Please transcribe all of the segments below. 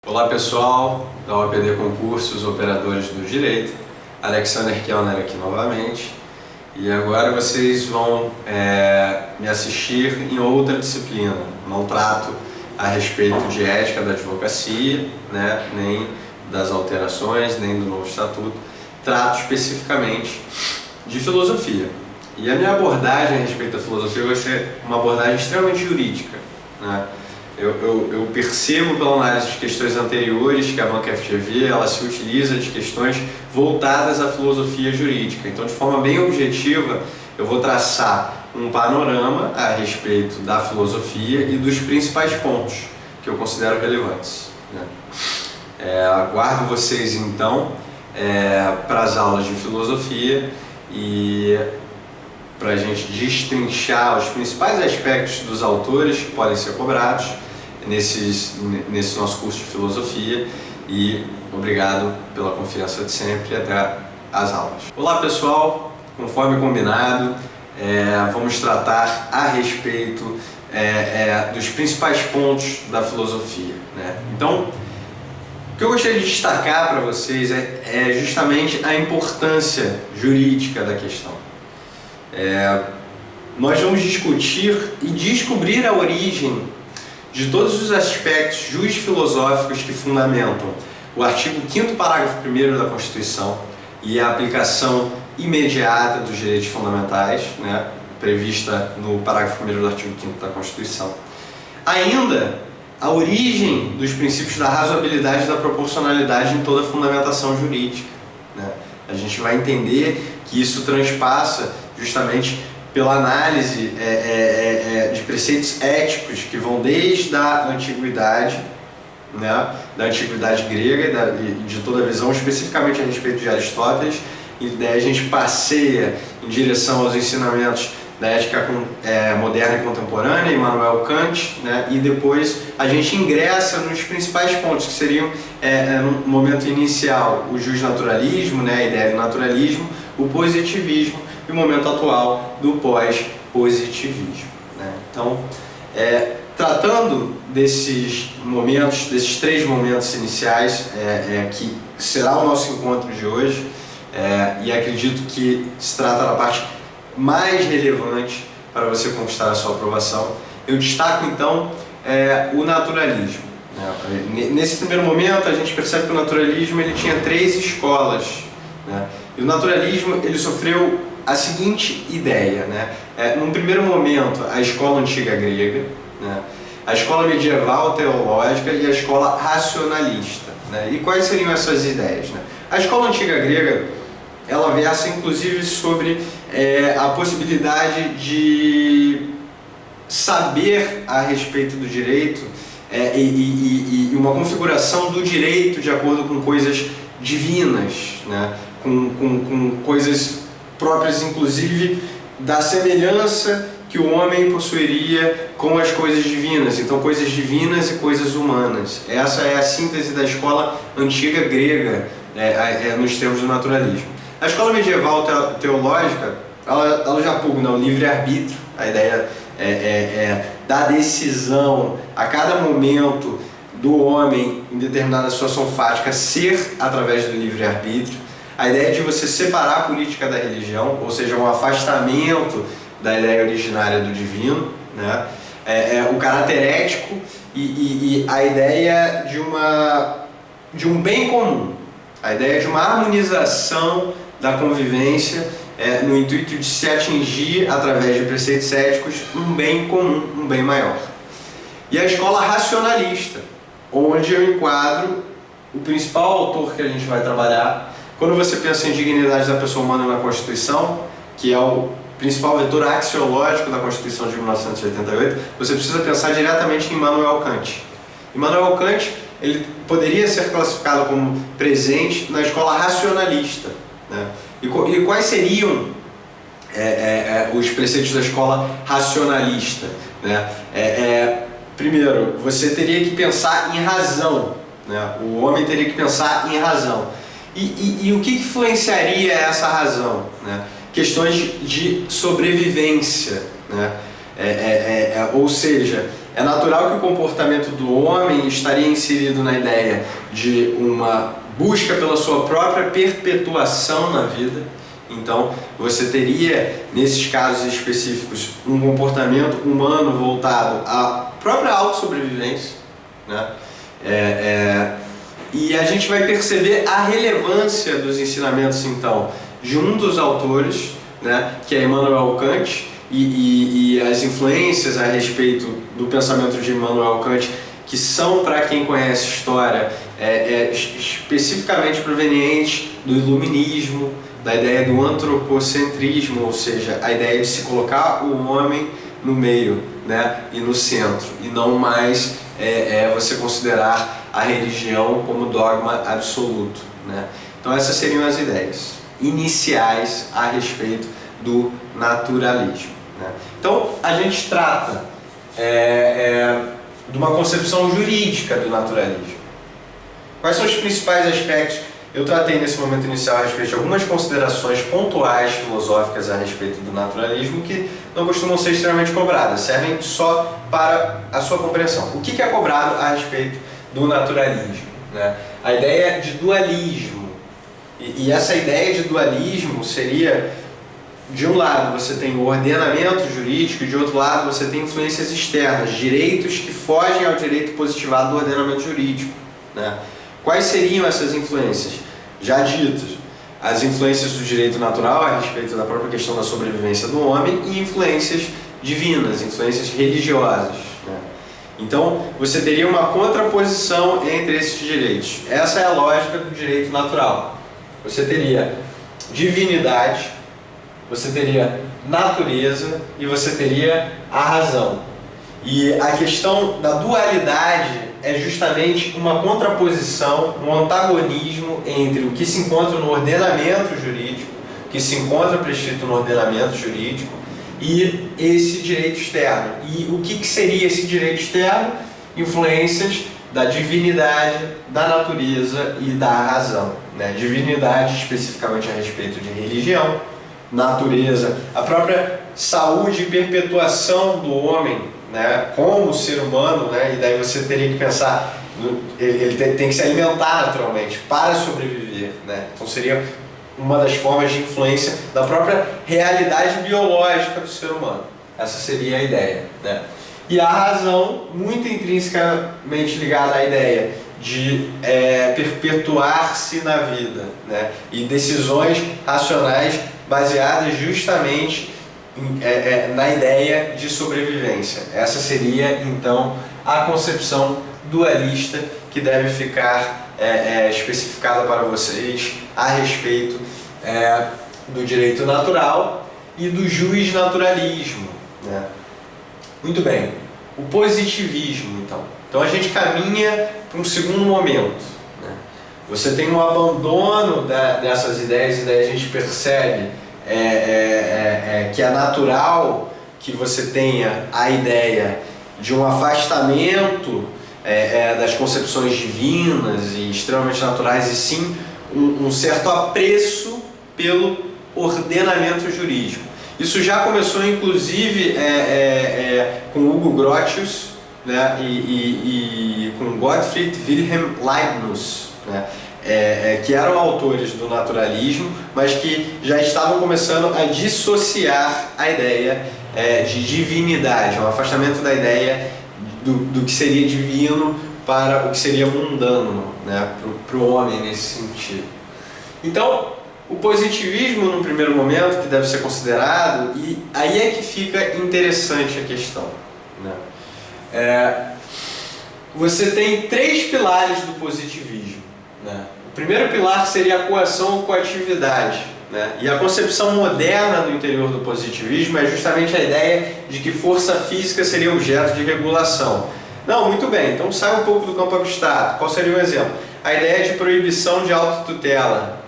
Olá pessoal, da OAPD Concursos Operadores do Direito, Alexander Kellner aqui novamente, e agora vocês vão me assistir em outra disciplina. Não trato a respeito de ética da advocacia, né, nem das alterações, nem do novo estatuto, trato especificamente de filosofia. E a minha abordagem a respeito da filosofia vai ser uma abordagem extremamente jurídica, né? Eu percebo pela análise de questões anteriores que a banca FGV ela se utiliza de questões voltadas à filosofia jurídica. Então, de forma bem objetiva, eu vou traçar um panorama a respeito da filosofia e dos principais pontos que eu considero relevantes, né? Aguardo vocês então para as aulas de filosofia e para a gente destrinchar os principais aspectos dos autores que podem ser cobrados nesse nosso curso de filosofia, e obrigado pela confiança de sempre e até as aulas. Olá pessoal, conforme combinado, vamos tratar a respeito dos principais pontos da filosofia, né? Então, o que eu gostaria de destacar para vocês é justamente a importância jurídica da questão. Nós vamos discutir e descobrir a origem de todos os aspectos jurisfilosóficos que fundamentam o artigo 5º parágrafo 1º da Constituição e a aplicação imediata dos direitos fundamentais, né, prevista no parágrafo 1º do artigo 5º da Constituição. Ainda a origem dos princípios da razoabilidade e da proporcionalidade em toda a fundamentação jurídica, né? A gente vai entender que isso transpassa justamente pela análise de preceitos éticos que vão desde a antiguidade, né, da antiguidade grega e de toda a visão, especificamente a respeito de Aristóteles, e daí a gente passeia em direção aos ensinamentos da ética moderna e contemporânea, Immanuel Kant, né, e depois a gente ingressa nos principais pontos, que seriam, no momento inicial, o justnaturalismo, né, a ideia do naturalismo, o positivismo, e o momento atual do pós-positivismo, né? Então, tratando desses momentos, desses 3 momentos iniciais, que será o nosso encontro de hoje, e acredito que se trata da parte mais relevante para você conquistar a sua aprovação, eu destaco então o naturalismo, né? Nesse primeiro momento a gente percebe que o naturalismo ele tinha 3 escolas, né? E o naturalismo ele sofreu a seguinte ideia, né? Num primeiro momento, a escola antiga grega, né? A escola medieval teológica e a escola racionalista, né? E quais seriam essas ideias, né? A escola antiga grega, ela versa inclusive sobre a possibilidade de saber a respeito do direito e uma configuração do direito de acordo com coisas divinas, né? Com coisas próprias, inclusive, da semelhança que o homem possuiria com as coisas divinas. Então, coisas divinas e coisas humanas. Essa é a síntese da escola antiga grega, nos termos do naturalismo. A escola medieval teológica, ela já pugna o livre-arbítrio, a ideia da decisão a cada momento do homem em determinada situação fática ser através do livre-arbítrio. A ideia de você separar a política da religião, ou seja, um afastamento da ideia originária do divino, né? O caráter ético e a ideia de um bem comum, a ideia de uma harmonização da convivência no intuito de se atingir, através de preceitos éticos, um bem comum, um bem maior. E a escola racionalista, onde eu enquadro o principal autor que a gente vai trabalhar. Quando você pensa em dignidade da pessoa humana na Constituição, que é o principal vetor axiológico da Constituição de 1988, você precisa pensar diretamente em Immanuel Kant. Immanuel Kant ele poderia ser classificado como presente na escola racionalista, né? E quais seriam os preceitos da escola racionalista, né? Primeiro, você teria que pensar em razão, né? O homem teria que pensar em razão. E o que influenciaria essa razão, né? Questões de sobrevivência, né? Ou seja, É natural que o comportamento do homem estaria inserido na ideia de uma busca pela sua própria perpetuação na vida. Então, você teria, nesses casos específicos, um comportamento humano voltado à própria autossobrevivência, né? E a gente vai perceber a relevância dos ensinamentos, então, de um dos autores, né, que é Immanuel Kant, e as influências a respeito do pensamento de Immanuel Kant, que são, para quem conhece história, especificamente provenientes do iluminismo, da ideia do antropocentrismo, ou seja, a ideia de se colocar o homem no meio, né, e no centro, e não mais você considerar a religião como dogma absoluto, né? Então essas seriam as ideias iniciais a respeito do naturalismo, né? Então a gente trata de uma concepção jurídica do naturalismo. Quais são os principais aspectos? Eu tratei nesse momento inicial a respeito de algumas considerações pontuais filosóficas a respeito do naturalismo que não costumam ser extremamente cobradas, servem só para a sua compreensão. O que é cobrado a respeito do naturalismo, né? A ideia de dualismo. E essa ideia de dualismo seria, de um lado você tem o ordenamento jurídico e de outro lado você tem influências externas, direitos que fogem ao direito positivado do ordenamento jurídico, né? Quais seriam essas influências? Já dito, as influências do direito natural a respeito da própria questão da sobrevivência do homem e influências divinas, influências religiosas, né? Então, você teria uma contraposição entre esses direitos. Essa é a lógica do direito natural. Você teria divinidade, você teria natureza e você teria a razão. E a questão da dualidade é justamente uma contraposição, um antagonismo entre o que se encontra no ordenamento jurídico, o que se encontra prescrito no ordenamento jurídico e esse direito externo. E o que seria esse direito externo? Influências da divinidade, da natureza e da razão, né? Divinidade especificamente a respeito de religião, natureza, a própria saúde e perpetuação do homem, né, como ser humano, né, e daí você teria que pensar, ele tem que se alimentar naturalmente para sobreviver, né? Então seria uma das formas de influência da própria realidade biológica do ser humano. Essa seria a ideia, né? E a razão, muito intrinsecamente ligada à ideia de perpetuar-se na vida, né? E decisões racionais baseadas justamente na ideia de sobrevivência. Essa seria, então, a concepção dualista que deve ficar especificada para vocês a respeito do direito natural e do jusnaturalismo, né? Muito bem, o positivismo, então. Então a gente caminha para um segundo momento, né? Você tem um abandono dessas ideias, e daí a gente percebe que é natural que você tenha a ideia de um afastamento das concepções divinas e extremamente naturais, e sim um certo apreço pelo ordenamento jurídico. Isso já começou inclusive com Hugo Grotius, né, e com Gottfried Wilhelm Leibniz, né, que eram autores do naturalismo, mas que já estavam começando a dissociar a ideia de divindade, um afastamento da ideia do que seria divino para o que seria mundano, né, para o homem nesse sentido. Então, o positivismo, no primeiro momento, que deve ser considerado, e aí é que fica interessante a questão, né? Você tem três pilares do positivismo, né? O primeiro pilar seria a coação ou coatividade, né? E a concepção moderna do interior do positivismo é justamente a ideia de que força física seria objeto de regulação. Não, muito bem, então sai um pouco do campo abstrato. Qual seria o exemplo? A ideia de proibição de autotutela,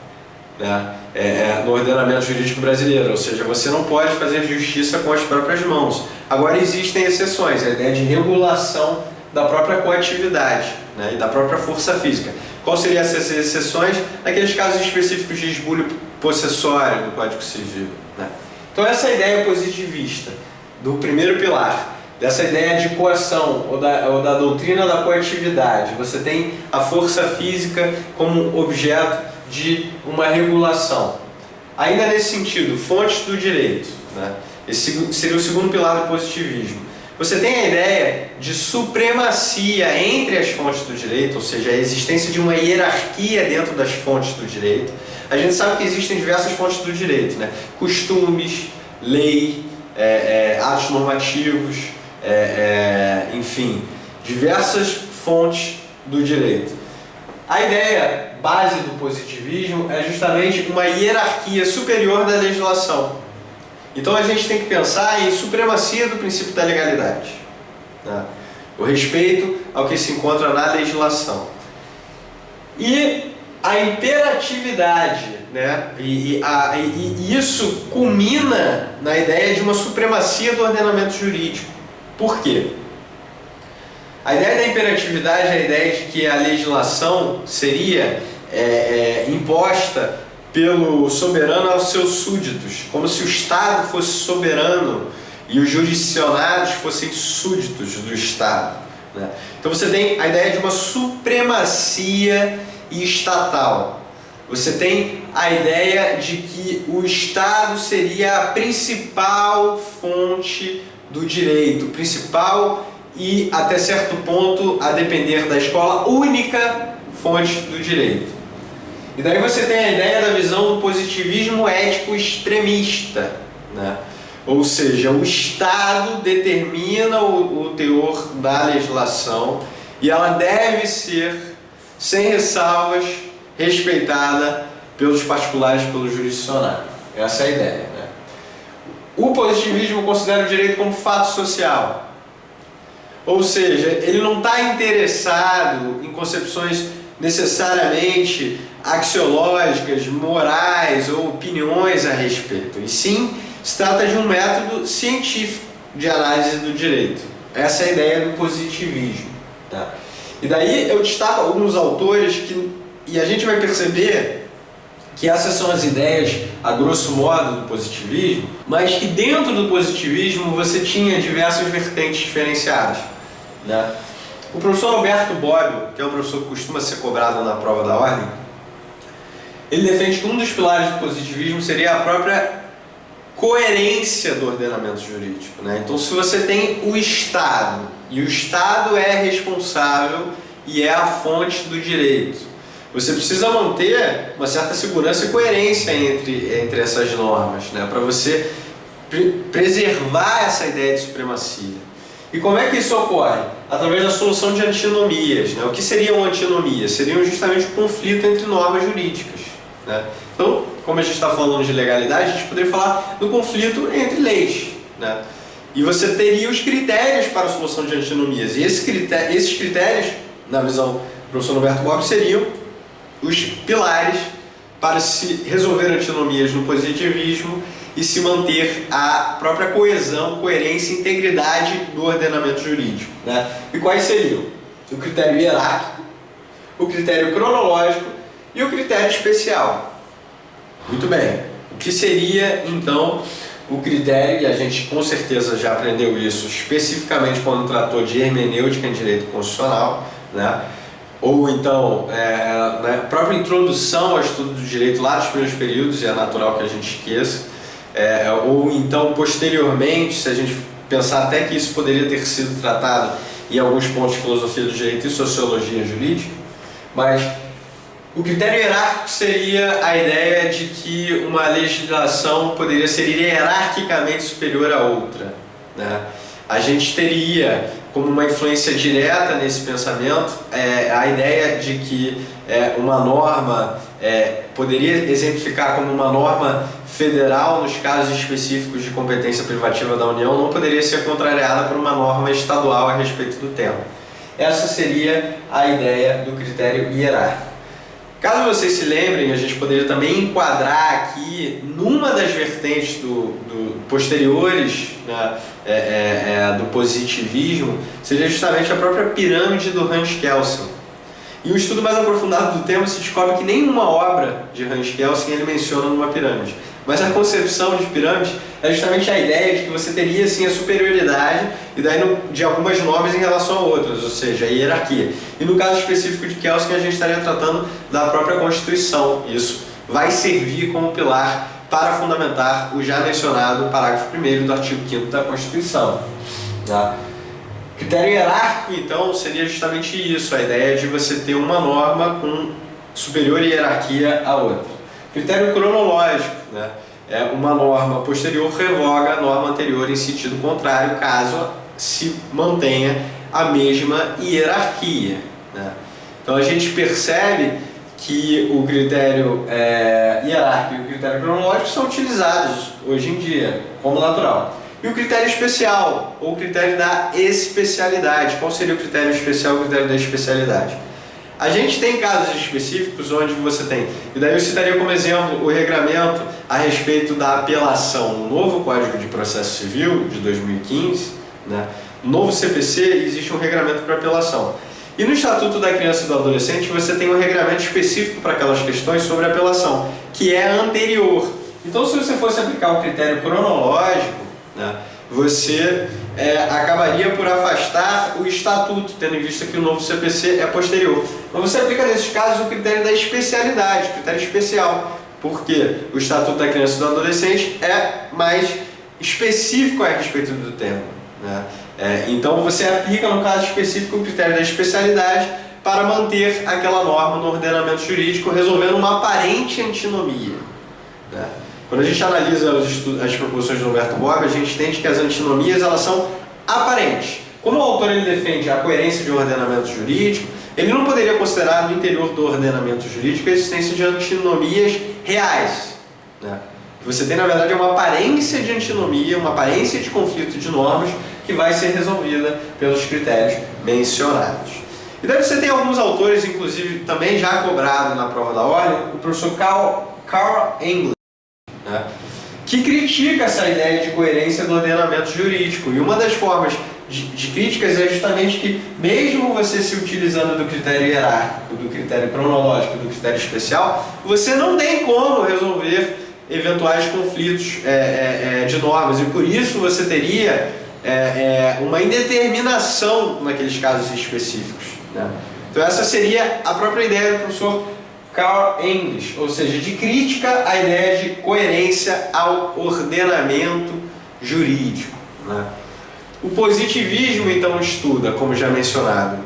né? No ordenamento jurídico brasileiro, ou seja, você não pode fazer justiça com as próprias mãos. Agora existem exceções, a ideia de regulação da própria coatividade, né, e da própria força física. Qual seriam essas exceções? Naqueles casos específicos de esbulho possessório do Código Civil, né? Então essa ideia positivista do primeiro pilar dessa ideia de coação ou da doutrina da coatividade. Você tem a força física como objeto de uma regulação. Ainda nesse sentido, fontes do direito, né? Esse seria o segundo pilar do positivismo. Você tem a ideia de supremacia entre as fontes do direito, ou seja, a existência de uma hierarquia dentro das fontes do direito. A gente sabe que existem diversas fontes do direito, né? Costumes, lei, atos normativos, enfim, diversas fontes do direito. A ideia base do positivismo é justamente uma hierarquia superior da legislação. Então a gente tem que pensar em supremacia do princípio da legalidade, né? O respeito ao que se encontra na legislação. E a imperatividade, né? E isso culmina na ideia de uma supremacia do ordenamento jurídico. Por quê? A ideia da imperatividade é a ideia de que a legislação seria imposta pelo soberano aos seus súditos, como se o Estado fosse soberano e os jurisdicionados fossem súditos do Estado, né? Então você tem a ideia de uma supremacia estatal. Você tem a ideia de que o Estado seria a principal fonte do direito, principal e, até certo ponto, a depender da escola, única fonte do direito. E daí você tem a ideia da visão do positivismo ético extremista, né? Ou seja, o Estado determina o teor da legislação e ela deve ser, sem ressalvas, respeitada pelos particulares, pelo jurisdicionário. Essa é a ideia, né? O positivismo considera o direito como fato social. Ou seja, ele não está interessado em concepções necessariamente axiológicas, morais ou opiniões a respeito. E sim, se trata de um método científico de análise do direito. Essa é a ideia do positivismo, tá? E daí eu destaco alguns autores e a gente vai perceber que essas são as ideias, a grosso modo, do positivismo, mas que dentro do positivismo você tinha diversas vertentes diferenciadas, né? O professor Alberto Bobbio, que é um professor que costuma ser cobrado na prova da ordem, ele defende que um dos pilares do positivismo seria a própria coerência do ordenamento jurídico, né? Então, se você tem o Estado, e o Estado é responsável e é a fonte do direito, você precisa manter uma certa segurança e coerência entre essas normas, né? Para você preservar essa ideia de supremacia. E como é que isso ocorre? Através da solução de antinomias, né? O que seriam antinomias? Seriam justamente o conflito entre normas jurídicas, né? Então, como a gente está falando de legalidade, a gente poderia falar do conflito entre leis, né? E você teria os critérios para a solução de antinomias. E esses critérios, na visão do professor Alberto Bobbio, seriam os pilares para se resolver antinomias no positivismo e se manter a própria coesão, coerência e integridade do ordenamento jurídico, né? E quais seriam? O critério hierárquico, o critério cronológico e o critério especial. Muito bem. O que seria, então, o critério, e a gente com certeza já aprendeu isso especificamente quando tratou de hermenêutica em direito constitucional, né? Ou então, na própria introdução ao estudo do direito lá dos primeiros períodos, e é natural que a gente esqueça, ou então posteriormente, se a gente pensar até que isso poderia ter sido tratado em alguns pontos de filosofia do direito e sociologia jurídica, mas o critério hierárquico seria a ideia de que uma legislação poderia ser hierarquicamente superior a outra, né? A gente teria como uma influência direta nesse pensamento a ideia de que uma norma poderia exemplificar como uma norma federal nos casos específicos de competência privativa da União, não poderia ser contrariada por uma norma estadual a respeito do tema. Essa seria a ideia do critério hierárquico. Caso vocês se lembrem, a gente poderia também enquadrar aqui numa das vertentes posteriores, né, do positivismo, seria justamente a própria pirâmide do Hans Kelsen. E um estudo mais aprofundado do tema se descobre que nenhuma obra de Hans Kelsen ele menciona numa pirâmide. Mas a concepção de pirâmide é justamente a ideia de que você teria assim, a superioridade e daí de algumas normas em relação a outras, ou seja, a hierarquia. E no caso específico de Kelsen, a gente estaria tratando da própria Constituição. Isso vai servir como pilar para fundamentar o já mencionado parágrafo 1º do artigo 5º da Constituição. Tá? Critério hierárquico, então, seria justamente isso, a ideia de você ter uma norma com superior hierarquia à outra. Critério cronológico, né? É uma norma posterior revoga a norma anterior em sentido contrário, caso se mantenha a mesma hierarquia, né? Então a gente percebe que o critério hierárquico e o critério cronológico são utilizados hoje em dia como natural. E o critério especial, ou critério da especialidade. Qual seria o critério especial e o critério da especialidade? A gente tem casos específicos onde você tem, e daí eu citaria como exemplo o regramento a respeito da apelação no novo Código de Processo Civil de 2015, né? No novo CPC existe um regramento para apelação. E no Estatuto da Criança e do Adolescente você tem um regramento específico para aquelas questões sobre apelação, que é anterior. Então se você fosse aplicar o critério cronológico, né, você acabaria por afastar o Estatuto, tendo em vista que o novo CPC é posterior. Mas você aplica nesses casos o critério da especialidade, o critério especial, porque o Estatuto da Criança e do Adolescente é mais específico a respeito do tema, né? Então você aplica no caso específico o critério da especialidade para manter aquela norma no ordenamento jurídico, resolvendo uma aparente antinomia, né? Quando a gente analisa as proposições do Humberto Bobbio, a gente entende que as antinomias elas são aparentes. Como o autor ele defende a coerência de um ordenamento jurídico, ele não poderia considerar no interior do ordenamento jurídico a existência de antinomias reais, né? Você tem, na verdade, uma aparência de antinomia, uma aparência de conflito de normas que vai ser resolvida pelos critérios mencionados. E daí você tem alguns autores, inclusive também já cobrado na prova da ordem, o professor Carl English, né, que critica essa ideia de coerência do ordenamento jurídico. E uma das formas de críticas é justamente que, mesmo você se utilizando do critério hierárquico, do critério cronológico, do critério especial, você não tem como resolver eventuais conflitos de normas. E por isso você teria uma indeterminação naqueles casos específicos, né? Então essa seria a própria ideia do professor Carl English, ou seja, de crítica à ideia de coerência ao ordenamento jurídico, né? O positivismo, então, estuda, como já mencionado,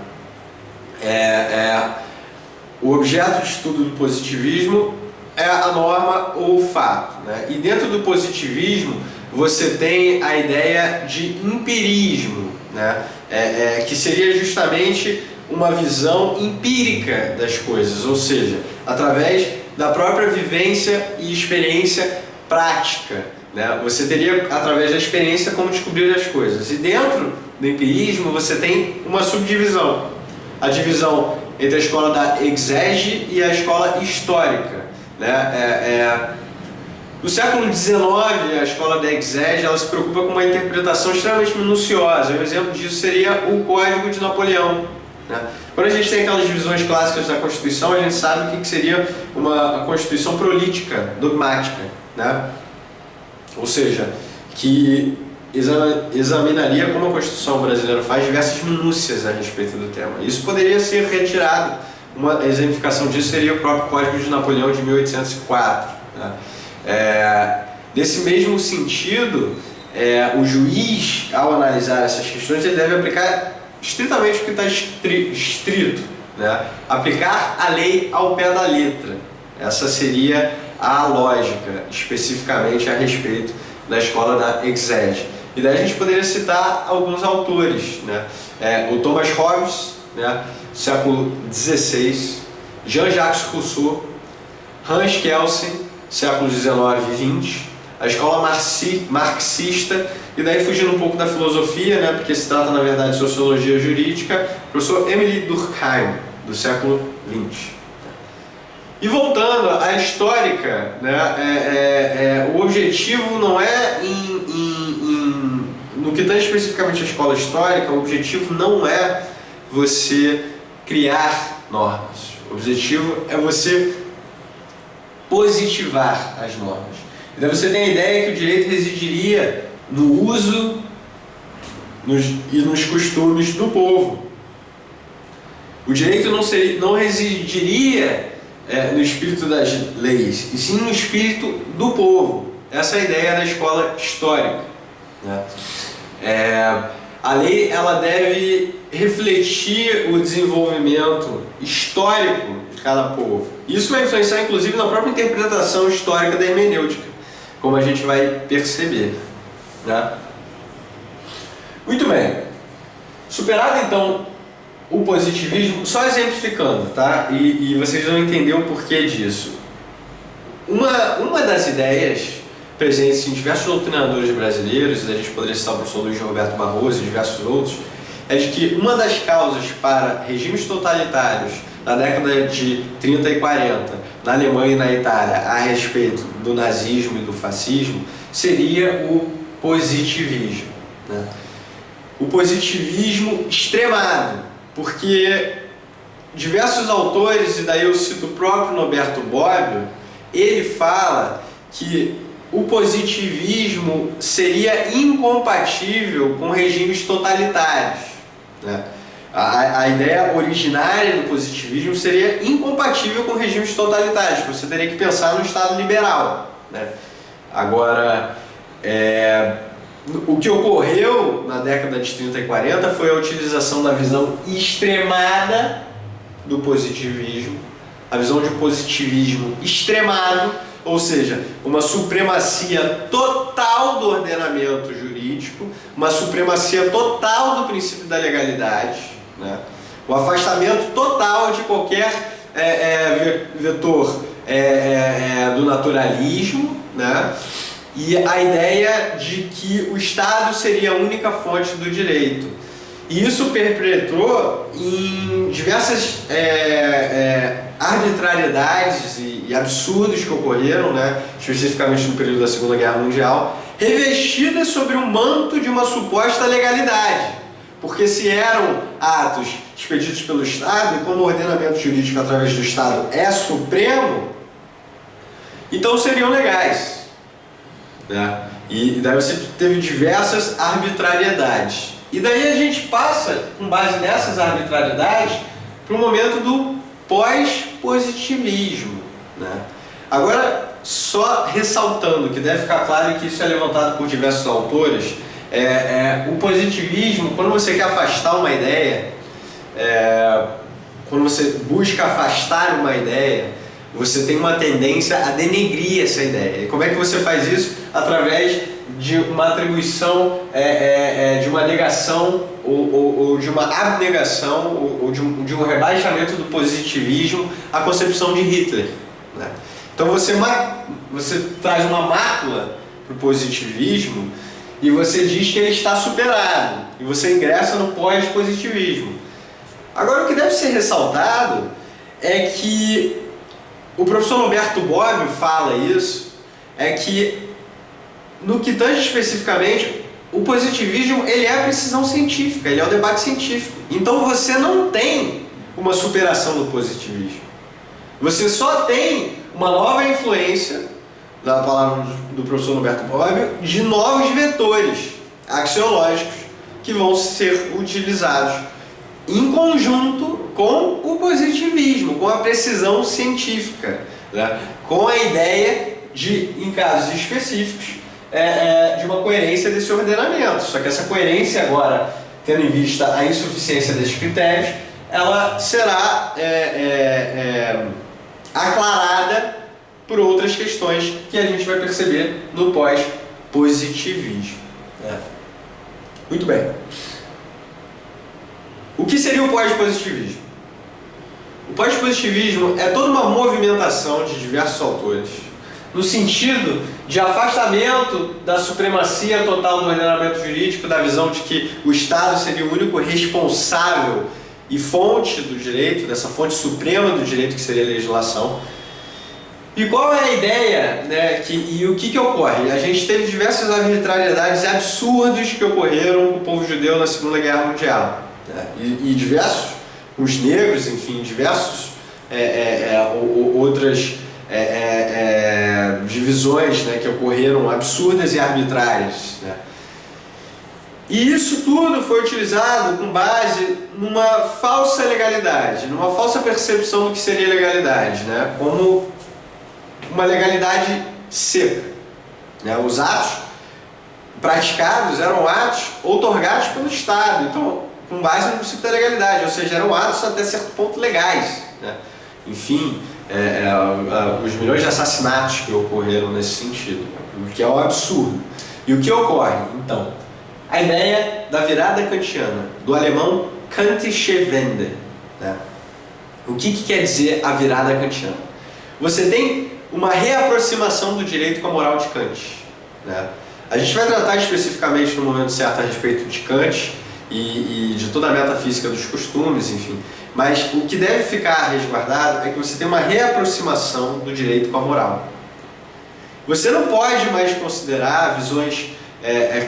o objeto de estudo do positivismo é a norma ou o fato, né? E dentro do positivismo você tem a ideia de empirismo, né? Que seria justamente uma visão empírica das coisas, ou seja, através da própria vivência e experiência prática, né? Você teria, através da experiência, como descobrir as coisas. E dentro do empirismo você tem uma subdivisão, a divisão entre a escola da exege e a escola histórica, né? No século XIX, a escola da exege ela se preocupa com uma interpretação extremamente minuciosa. Um exemplo disso seria o Código de Napoleão, né? Quando a gente tem aquelas divisões clássicas da Constituição, a gente sabe o que seria uma Constituição prolítica, dogmática, né? Ou seja, que examinaria como a Constituição brasileira faz diversas minúcias a respeito do tema. Isso poderia ser retirado. Uma exemplificação disso seria o próprio Código de Napoleão de 1804, né? Nesse mesmo sentido, o juiz, ao analisar essas questões, ele deve aplicar estritamente o que está estrito, né? Aplicar a lei ao pé da letra. Essa seria a lógica, especificamente a respeito da escola da exege. E daí a gente poderia citar alguns autores, né? O Thomas Hobbes, né? Século XVI, Jean-Jacques Rousseau, Hans Kelsen, séculos XIX e XX, a escola marxista, e daí fugindo um pouco da filosofia, né, porque se trata na verdade de sociologia jurídica, o professor Emile Durkheim, do século XX. E voltando à histórica, né, o objetivo não é no que tange especificamente a escola histórica, o objetivo não é você criar normas, o objetivo é você positivar as normas. E daí você tem a ideia que o direito residiria no uso e nos costumes do povo. O direito não residiria no espírito das leis, e sim no espírito do povo. Essa é a ideia da escola histórica, né? A lei ela deve refletir o desenvolvimento histórico de cada povo. Isso vai influenciar inclusive na própria interpretação histórica da hermenêutica, como a gente vai perceber, né? Muito bem. Superado então o positivismo, só exemplificando, tá? E vocês vão entender o porquê disso. Uma das ideias presentes em diversos doutrinadores brasileiros, a gente poderia citar o professor Luiz Roberto Barroso e diversos outros, é de que uma das causas para regimes totalitários na década de 30 e 40, na Alemanha e na Itália, a respeito do nazismo e do fascismo, seria o positivismo, né? O positivismo extremado, porque diversos autores, e daí eu cito o próprio Norberto Bobbio, ele fala que o positivismo seria incompatível com regimes totalitários, né? A ideia originária do positivismo seria incompatível com regimes totalitários, você teria que pensar no Estado liberal, né? Agora, o que ocorreu na década de 30 e 40 foi a utilização da visão extremada do positivismo, a visão de positivismo extremado, ou seja, uma supremacia total do ordenamento jurídico, uma supremacia total do princípio da legalidade, né? O afastamento total de qualquer vetor do naturalismo, né? E a ideia de que o Estado seria a única fonte do direito. E isso perpetrou em diversas arbitrariedades e absurdos que ocorreram, né, especificamente no período da Segunda Guerra Mundial, revestidas sobre o manto de uma suposta legalidade. Porque se eram atos expedidos pelo Estado, e como o ordenamento jurídico através do Estado é supremo, então seriam legais, né? E daí você teve diversas arbitrariedades. E daí a gente passa, com base nessas arbitrariedades, para o momento do pós-positivismo, né? Agora, só ressaltando, que deve ficar claro que isso é levantado por diversos autores, o positivismo, quando você quer afastar uma ideia, quando você busca afastar uma ideia, você tem uma tendência a denegrir essa ideia. E como é que você faz isso? Através de uma atribuição, de uma negação ou de uma abnegação ou de um rebaixamento do positivismo à concepção de Hitler, né? Então você traz uma mácula para o positivismo e você diz que ele está superado e você ingressa no pós-positivismo. Agora, o que deve ser ressaltado é que o professor Norberto Bobbio fala isso, que no que tange especificamente, o positivismo ele é a precisão científica, ele é o debate científico. Então você não tem uma superação do positivismo. Você só tem uma nova influência, da palavra do professor Norberto Bobbio, de novos vetores axiológicos que vão ser utilizados em conjunto com o positivismo, com a precisão científica, né? Com a ideia de, em casos específicos, de uma coerência desse ordenamento. Só que essa coerência agora, tendo em vista a insuficiência desses critérios, ela será aclarada por outras questões que a gente vai perceber no pós-positivismo, né? Muito bem. O que seria o pós-positivismo? O pós-positivismo é toda uma movimentação de diversos autores no sentido de afastamento da supremacia total do ordenamento jurídico, da visão de que o Estado seria o único responsável e fonte do direito, dessa fonte suprema do direito que seria a legislação. E qual é a ideia, né, e o que ocorre? A gente teve diversas arbitrariedades absurdas que ocorreram com o povo judeu na Segunda Guerra Mundial, né? E diversos, os negros, enfim, diversos outras divisões, né, que ocorreram absurdas e arbitrárias, né? E isso tudo foi utilizado com base numa falsa legalidade, numa falsa percepção do que seria legalidade, né? Como uma legalidade seca, né? Os atos praticados eram atos outorgados pelo Estado, então com base no princípio da legalidade, ou seja, eram atos até certo ponto legais, né? Enfim, os milhões de assassinatos que ocorreram nesse sentido, o que é um absurdo. E o que ocorre, então? A ideia da virada kantiana, do alemão Kantische Wende, né? O que quer dizer a virada kantiana? Você tem uma reaproximação do direito com a moral de Kant, né? A gente vai tratar especificamente no momento certo a respeito de Kant e de toda a metafísica dos costumes, enfim. Mas o que deve ficar resguardado é que você tem uma reaproximação do direito com a moral. Você não pode mais considerar visões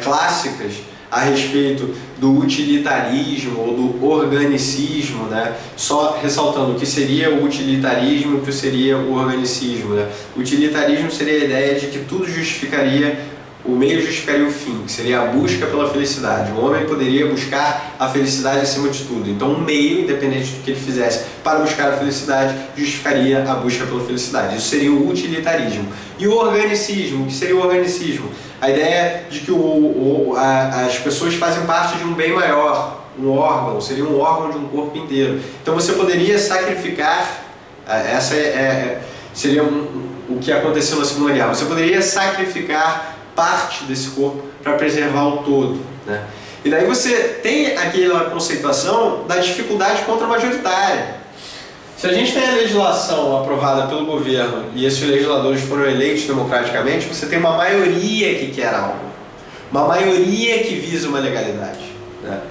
clássicas a respeito do utilitarismo ou do organicismo, né? Só ressaltando o que seria o utilitarismo e o que seria o organicismo, né? O utilitarismo seria a ideia de que tudo justificaria, o meio justificaria o fim, que seria a busca pela felicidade. O homem poderia buscar a felicidade acima de tudo. Então, um meio, independente do que ele fizesse para buscar a felicidade, justificaria a busca pela felicidade. Isso seria o utilitarismo. E o organicismo, o que seria o organicismo? A ideia de que as pessoas fazem parte de um bem maior, um órgão, seria um órgão de um corpo inteiro. Então, você poderia sacrificar, seria o que aconteceu na Segunda Guerra, você poderia sacrificar parte desse corpo para preservar o todo, né? E daí você tem aquela conceituação da dificuldade contra-majoritária. Se a gente tem a legislação aprovada pelo governo e esses legisladores foram eleitos democraticamente, você tem uma maioria que quer algo, uma maioria que visa uma legalidade, né?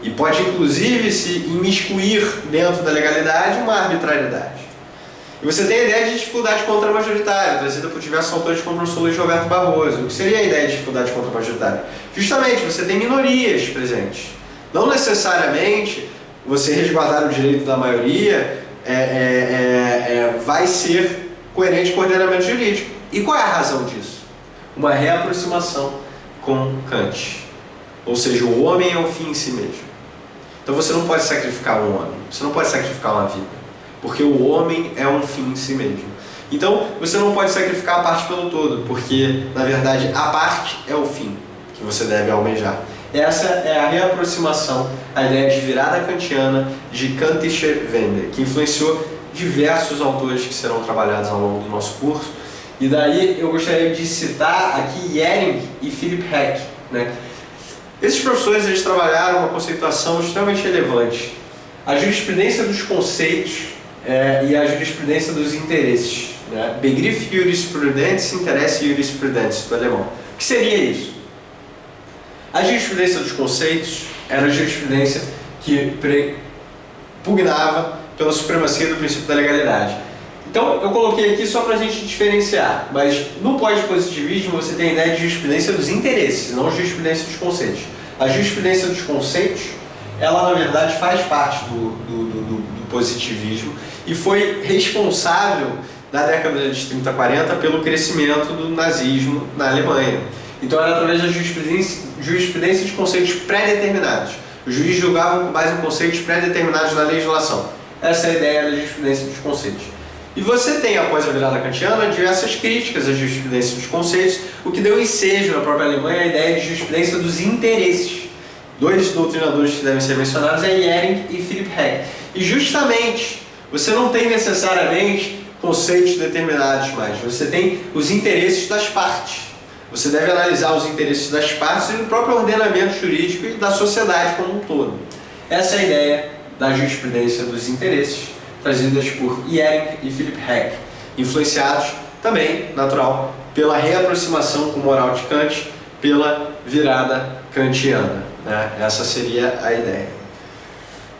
E pode inclusive se imiscuir dentro da legalidade uma arbitrariedade. E você tem a ideia de dificuldade contra-majoritária, trazida por diversos autores como o professor Luiz Roberto Barroso. O que seria a ideia de dificuldade contra-majoritária? Justamente, você tem minorias presentes. Não necessariamente você resguardar o direito da maioria vai ser coerente com o ordenamento jurídico. E qual é a razão disso? Uma reaproximação com Kant. Ou seja, o homem é um fim em si mesmo. Então você não pode sacrificar um homem, você não pode sacrificar uma vida. Porque o homem é um fim em si mesmo. Então, você não pode sacrificar a parte pelo todo, porque, na verdade, a parte é o fim que você deve almejar. Essa é a reaproximação, a ideia de virada kantiana de Kantische Wende, que influenciou diversos autores que serão trabalhados ao longo do nosso curso. E daí eu gostaria de citar aqui Ehring e Philipp Heck, né? Esses professores eles trabalharam uma conceituação extremamente relevante. A jurisprudência dos conceitos e a jurisprudência dos interesses, né? Begriff Jurisprudentes, Interesse Jurisprudentes, do alemão. O que seria isso? A jurisprudência dos conceitos era a jurisprudência que pugnava pela supremacia do princípio da legalidade. Então, eu coloquei aqui só para a gente diferenciar, mas no pós-positivismo você tem a ideia de jurisprudência dos interesses, não a jurisprudência dos conceitos. A jurisprudência dos conceitos, ela na verdade faz parte do positivismo e foi responsável na década de 30 e 40 pelo crescimento do nazismo na Alemanha. Então era através da jurisprudência de conceitos pré-determinados. Os juízes julgavam com base em conceitos pré-determinados na legislação. Essa é a ideia da jurisprudência dos conceitos. E você tem, após a virada kantiana, diversas críticas à jurisprudência dos conceitos, o que deu ensejo na própria Alemanha a ideia de jurisprudência dos interesses. Dois doutrinadores que devem ser mencionados é Ehring e Philipp Heck. E justamente, você não tem necessariamente conceitos determinados mais, você tem os interesses das partes. Você deve analisar os interesses das partes e do próprio ordenamento jurídico e da sociedade como um todo. Essa é a ideia da jurisprudência dos interesses, trazidas por Ehring e Philipp Heck, influenciados também, natural, pela reaproximação com moral de Kant, pela virada kantiana, né? Essa seria a ideia.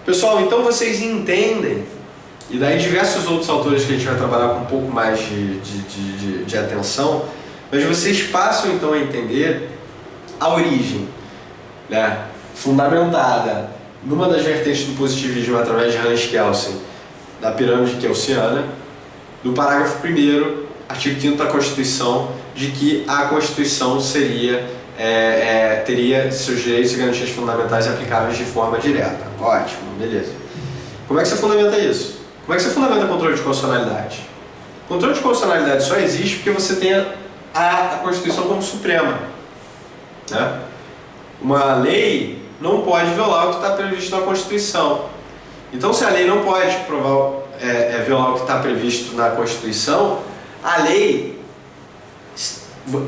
Pessoal, então vocês entendem, e daí diversos outros autores que a gente vai trabalhar com um pouco mais de atenção, mas vocês passam então a entender a origem, né, fundamentada numa das vertentes do positivismo através de Hans Kelsen, da pirâmide kelsiana, do parágrafo 1º, artigo 5º da Constituição, de que a Constituição teria seus direitos e garantias fundamentais aplicáveis de forma direta. Ótimo, beleza. Como é que você fundamenta isso? Como é que você fundamenta controle de constitucionalidade? O controle de constitucionalidade só existe porque você tem a Constituição como suprema, né? Uma lei não pode violar o que está previsto na Constituição. Então, se a lei não pode violar o que está previsto na Constituição, a lei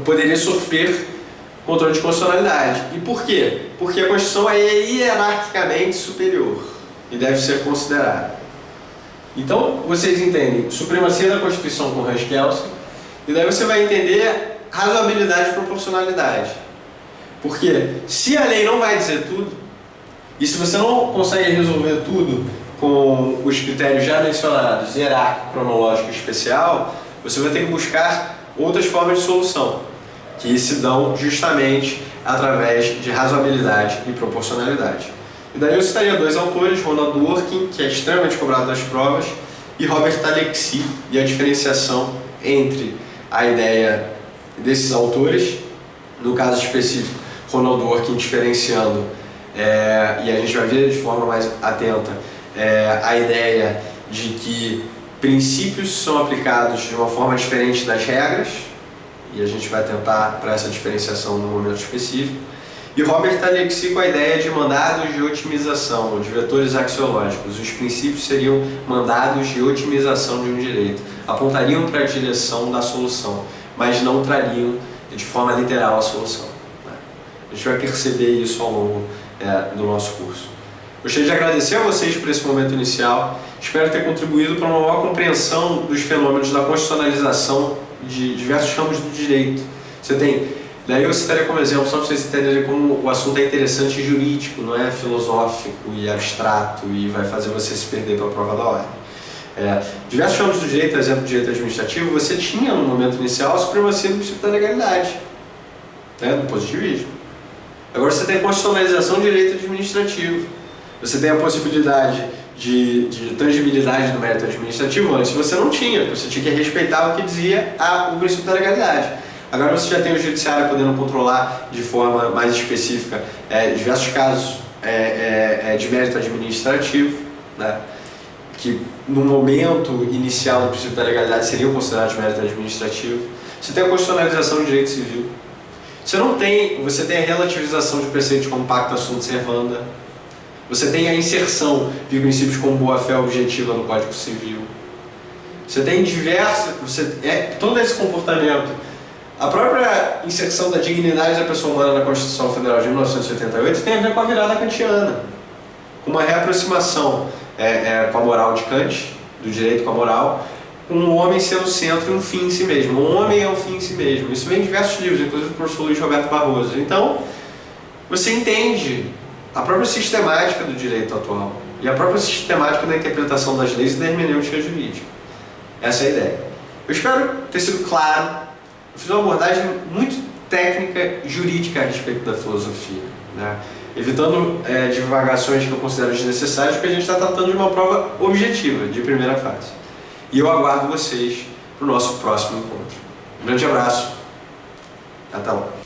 poderia sofrer controle de constitucionalidade. E por quê? Porque a Constituição é hierarquicamente superior e deve ser considerada. Então, vocês entendem supremacia da Constituição com Hus-Kelsen, e daí você vai entender razoabilidade e proporcionalidade. Porque se a lei não vai dizer tudo, e se você não consegue resolver tudo com os critérios já mencionados, hierárquico, cronológico e especial, você vai ter que buscar outras formas de solução, que se dão justamente através de razoabilidade e proporcionalidade. E daí eu citaria dois autores, Ronald Dworkin, que é extremamente cobrado das provas, e Robert Alexis, e a diferenciação entre a ideia desses autores, no caso específico, Ronald Dworkin diferenciando, e a gente vai ver de forma mais atenta, a ideia de que princípios são aplicados de uma forma diferente das regras, e a gente vai tentar para essa diferenciação no momento específico, e Robert Alexis com a ideia de mandados de otimização, de vetores axiológicos. Os princípios seriam mandados de otimização de um direito, apontariam para a direção da solução, mas não trariam de forma literal a solução. A gente vai perceber isso ao longo do nosso curso. Gostaria de agradecer a vocês por esse momento inicial. Espero ter contribuído para uma maior compreensão dos fenômenos da constitucionalização de diversos ramos do direito. Daí eu citaria como exemplo, só para vocês entenderem como o assunto é interessante e jurídico, não é filosófico e abstrato e vai fazer você se perder para a prova da ordem. Diversos ramos do direito, por exemplo, do direito administrativo, você tinha no momento inicial a supremacia do princípio da legalidade, do positivismo. Agora você tem a constitucionalização do direito administrativo. Você tem a possibilidade de tangibilidade do mérito administrativo. Antes você não tinha, você tinha que respeitar o que dizia o princípio da legalidade. Agora você já tem o judiciário podendo controlar de forma mais específica diversos casos de mérito administrativo, né, que no momento inicial do princípio da legalidade seriam considerados mérito administrativo. Você tem a constitucionalização do direito civil. Você tem a relativização de preceitos como pacta sunt servanda. Você tem a inserção de princípios como boa-fé objetiva no Código Civil. Você tem todo esse comportamento. A própria inserção da dignidade da pessoa humana na Constituição Federal de 1988 tem a ver com a virada kantiana, com uma reaproximação com a moral de Kant, do direito com a moral, com o homem sendo o centro e um fim em si mesmo. O homem é um fim em si mesmo. Isso vem em diversos livros, inclusive do professor Luiz Roberto Barroso. Então, você entende a própria sistemática do direito atual e a própria sistemática da interpretação das leis e da hermenêutica jurídica. Essa é a ideia. Eu espero ter sido claro. Eu fiz uma abordagem muito técnica, jurídica a respeito da filosofia, né? Evitando divagações que eu considero desnecessárias, porque a gente está tratando de uma prova objetiva, de primeira fase. E eu aguardo vocês para o nosso próximo encontro. Um grande abraço. Até lá.